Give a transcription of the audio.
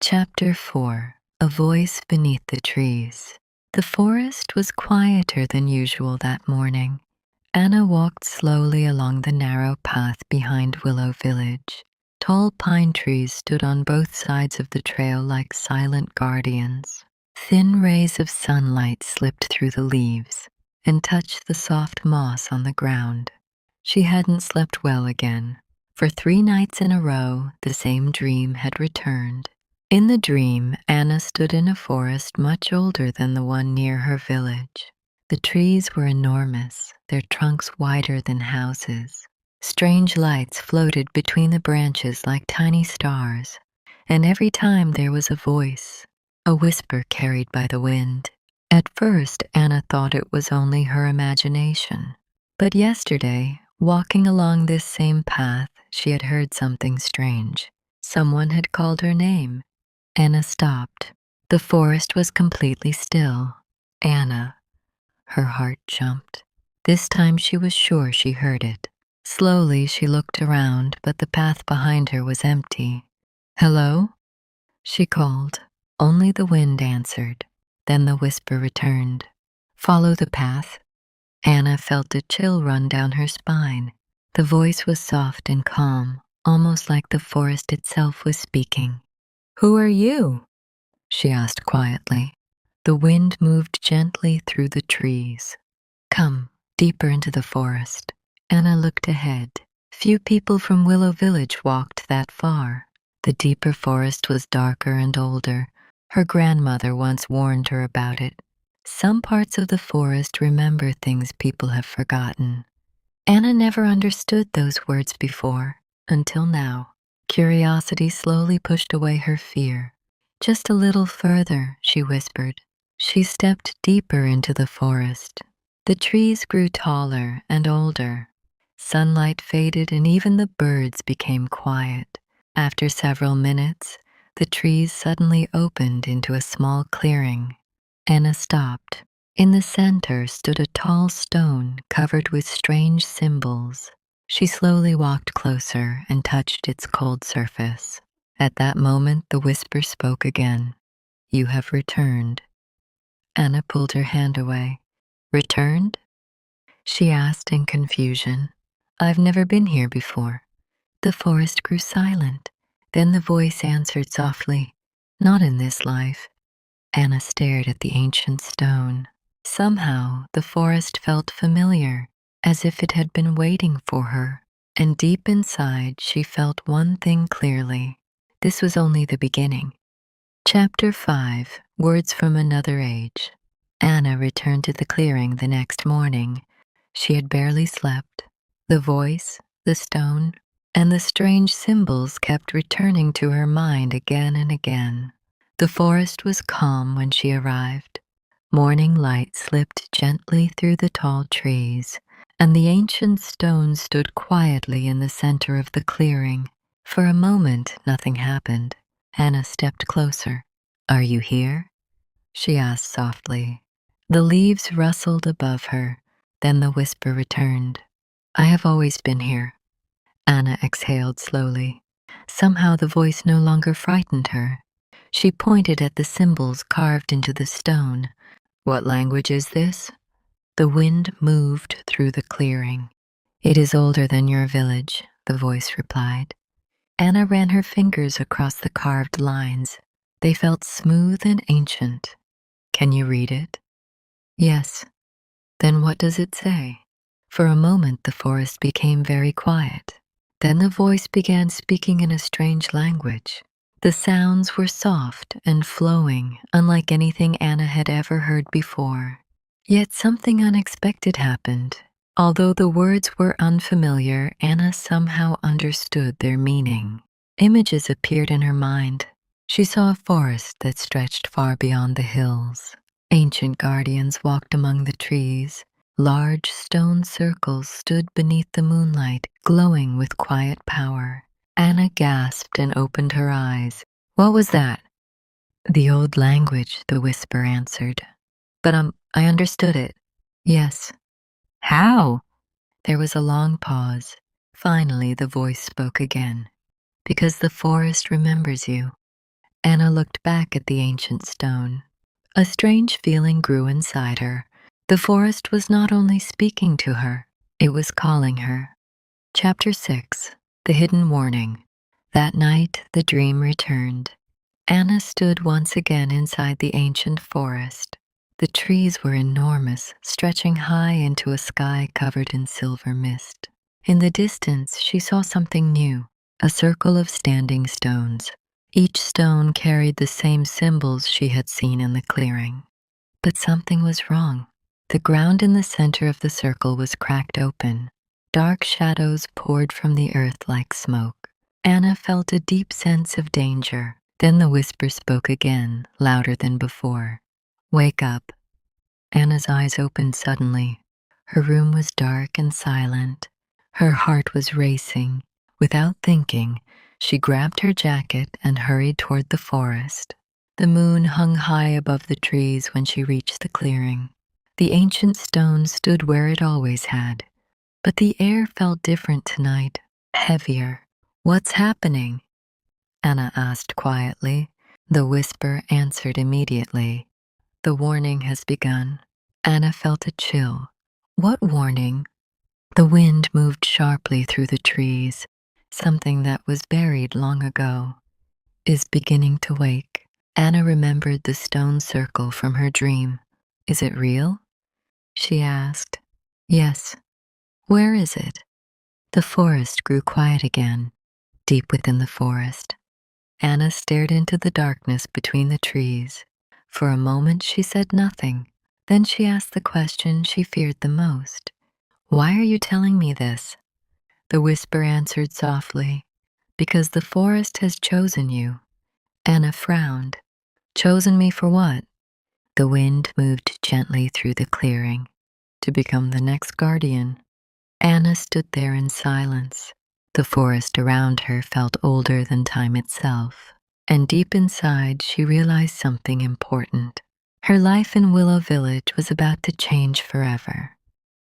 Chapter 4. A Voice Beneath the Trees. The forest was quieter than usual that morning. Anna walked slowly along the narrow path behind Willow Village. Tall pine trees stood on both sides of the trail like silent guardians. Thin rays of sunlight slipped through the leaves and touched the soft moss on the ground. She hadn't slept well again. For 3 nights in a row, the same dream had returned. In the dream, Anna stood in a forest much older than the one near her village. The trees were enormous, their trunks wider than houses. Strange lights floated between the branches like tiny stars, and every time there was a voice, a whisper carried by the wind. At first, Anna thought it was only her imagination. But yesterday, walking along this same path, she had heard something strange. Someone had called her name. Anna stopped. The forest was completely still. Anna. Her heart jumped. This time she was sure she heard it. Slowly she looked around, but the path behind her was empty. "Hello?" she called. Only the wind answered. Then the whisper returned. "Follow the path." Anna felt a chill run down her spine. The voice was soft and calm, almost like the forest itself was speaking. "Who are you?" she asked quietly. The wind moved gently through the trees. "Come deeper into the forest." Anna looked ahead. Few people from Willow Village walked that far. The deeper forest was darker and older. Her grandmother once warned her about it. Some parts of the forest remember things people have forgotten. Anna never understood those words before, until now. Curiosity slowly pushed away her fear. "Just a little further," she whispered. She stepped deeper into the forest. The trees grew taller and older. Sunlight faded and even the birds became quiet. After several minutes, the trees suddenly opened into a small clearing. Anna stopped. In the center stood a tall stone covered with strange symbols. She slowly walked closer and touched its cold surface. At that moment, the whisper spoke again. "You have returned." Anna pulled her hand away. "Returned?" she asked in confusion. "I've never been here before." The forest grew silent. Then the voice answered softly, "Not in this life." Anna stared at the ancient stone. Somehow, the forest felt familiar, as if it had been waiting for her. And deep inside, she felt one thing clearly. This was only the beginning. Chapter 5. Words from Another Age. Anna returned to the clearing the next morning. She had barely slept. The voice, the stone, and the strange symbols kept returning to her mind again and again. The forest was calm when she arrived. Morning light slipped gently through the tall trees, and the ancient stone stood quietly in the center of the clearing. For a moment, nothing happened. Anna stepped closer. "Are you here?" she asked softly. The leaves rustled above her. Then the whisper returned. "I have always been here." Anna exhaled slowly. Somehow the voice no longer frightened her. She pointed at the symbols carved into the stone. "What language is this?" The wind moved through the clearing. "It is older than your village," the voice replied. Anna ran her fingers across the carved lines. They felt smooth and ancient. "Can you read it?" "Yes." "Then what does it say?" For a moment the forest became very quiet. Then the voice began speaking in a strange language. The sounds were soft and flowing, unlike anything Anna had ever heard before. Yet something unexpected happened. Although the words were unfamiliar, Anna somehow understood their meaning. Images appeared in her mind. She saw a forest that stretched far beyond the hills. Ancient guardians walked among the trees. Large stone circles stood beneath the moonlight, glowing with quiet power. Anna gasped and opened her eyes. "What was that?" "The old language," the whisper answered. "But I understood it." "Yes." "How?" There was a long pause. Finally, the voice spoke again. "Because the forest remembers you." Anna looked back at the ancient stone. A strange feeling grew inside her. The forest was not only speaking to her, it was calling her. Chapter 6. The Hidden Warning. That night, the dream returned. Anna stood once again inside the ancient forest. The trees were enormous, stretching high into a sky covered in silver mist. In the distance, she saw something new, a circle of standing stones. Each stone carried the same symbols she had seen in the clearing. But something was wrong. The ground in the center of the circle was cracked open. Dark shadows poured from the earth like smoke. Anna felt a deep sense of danger. Then the whisper spoke again, louder than before. "Wake up." Anna's eyes opened suddenly. Her room was dark and silent. Her heart was racing. Without thinking, she grabbed her jacket and hurried toward the forest. The moon hung high above the trees when she reached the clearing. The ancient stone stood where it always had, but the air felt different tonight, heavier. "What's happening?" Anna asked quietly. The whisper answered immediately. "The warning has begun." Anna felt a chill. "What warning?" The wind moved sharply through the trees. Something that was buried long ago is beginning to wake. Anna remembered the stone circle from her dream. "Is it real?" she asked. "Yes." "Where is it?" The forest grew quiet again. Deep within the forest, Anna stared into the darkness between the trees. For a moment she said nothing. Then she asked the question she feared the most. "Why are you telling me this?" The whisper answered softly, "Because the forest has chosen you." Anna frowned. "Chosen me for what?" The wind moved gently through the clearing. "To become the next guardian." Anna stood there in silence. The forest around her felt older than time itself, and deep inside she realized something important. Her life in Willow Village was about to change forever.